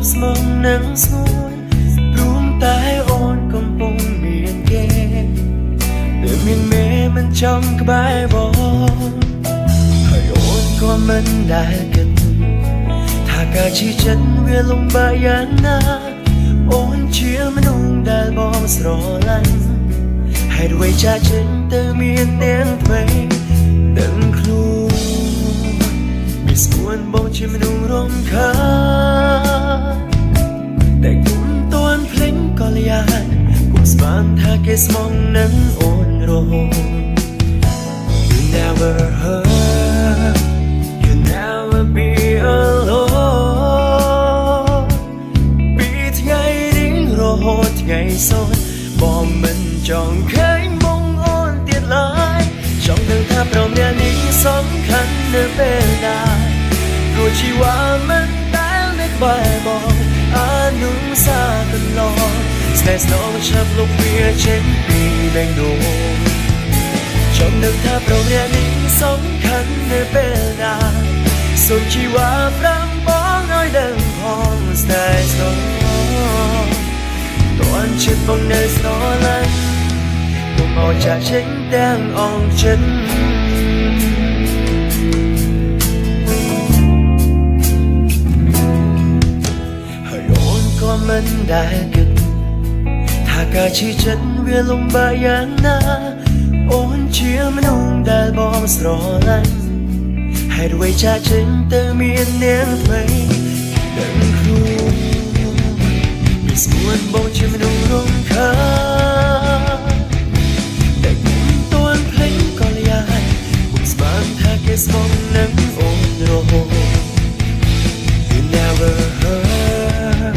ប់ស្មងនឹងស្ងួនព្រមតែអូនកំពុងមានគេតែមានមេមិនចង់ក្បែរបងហើយអូនក៏មិនដែលគិតថាការជឿចិត្តវាលំបាកយ៉ាងណាអូនជាមនុស្សដែលបងស្រឡាញ់ហេតុអ្វីចាចិនទៅមានទាំងថ្មីដឹងខ្លួនមានស្មួនបងជាមនុស្សរំខានតែគុំតួនភ្លេងក៏លៀនគុំស្មានថាគេស្មងនឹងអូនរហូត You never hurt You never be alone ពីថ្ងៃរៀងរហូតថ្ងៃសូន្យបងមិនចង់ឃើញមុខអូនទៀតឡើយចង់ដឹងថាព្រមអ្នកនេះសំខាន់នៅពេលណាព្រោះជីវ៉ាមិនដែលនៅក្បែរបងអនុសាកន្លងស្នេហ៍ស្នងចាប់លុបវាចេញពីបេះដូងចង់ដឹងថាព្រមអ្នកនេះសំខាន់នៅពេលណាសូមជីវ៉ាប្រាំបងឲ្យដឹងផងស្នេហ៍ស្នងតួនចិត្តបងនៅស្នឡាញ់កុំឲ្យចាក់ចេញទាំងអងចិត្តហើយអូនក៏មិនដែលគិតថាការជឿចិត្តវាលំបាកយ៉ាងណាអូនជាមនុស្សដែលបងស្រឡាញ់ហេតុអ្វីចាចិនទៅមាននាងថ្មីដឹងខ្លួនមានស្មួនបងជាមនុស្សរំខានតែគុំតួនភ្លេងក៏លៀនគុំស្មានថាគេស្មងនឹងអូនរហូត You never hurt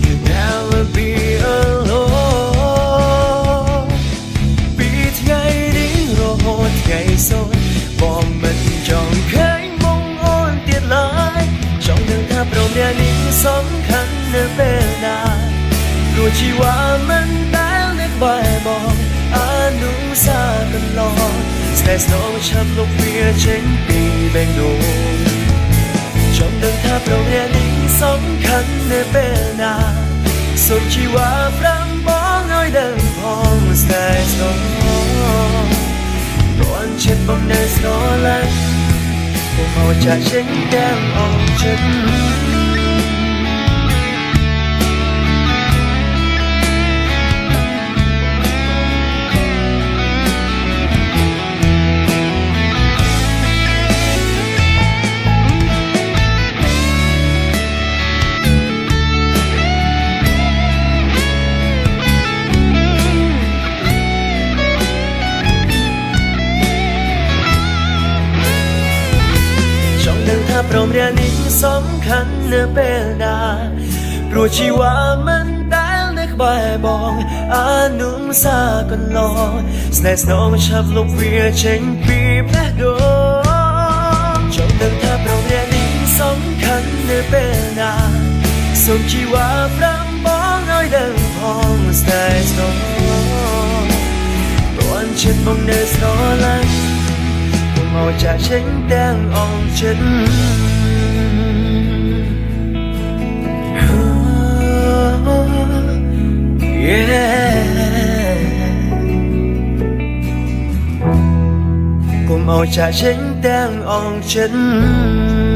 You never be alone ពីថ្ងៃរៀងរហូតថ្ងៃសូន្យបងមិនចង់ឃើញមុខអូនទៀតឡើយចង់ដឹងថាព្រមអ្នកនេះសំខាន់នៅពេលណាព្រោះជីវ៉ាមិនដែលនៅក្បែរបងអនុសាកន្លងស្នេហ៍ស្នងចាប់លុបវាចេញពីបេះដូងចង់ដឹងថាព្រមអ្នកនេះសំខាន់នៅពេលណាសូមជីវ៉ាប្រាំបងឲ្យដឹងផងស្នេហ៍ស្នងតួនចិត្តបងនៅស្នឡាញ់កុំឲ្យចាក់ចេញទាំងអងចិត្តព្រមរៀននេះសំខាន់នៅពេលណាព្រោះជីវ៉ាមិនដែលនៅក្បែរបងអនុសាកន្លងស្នេហ៍ស្នងឆាប់លុបវាចេញពីបេះដូងចង់ដឹងថាព្រមរៀននេះសំខាន់នៅពេលណាសូមជីវ៉ាប្រាំបងឲ្យដឹងផងស្នេហ៍ស្នងតួនចិត្តបងនៅស្នឡាញ់មកចាក់ចេញទាំងអងចិត្តកុំឲ្យចាក់ចេញទាំងអងចិត្ត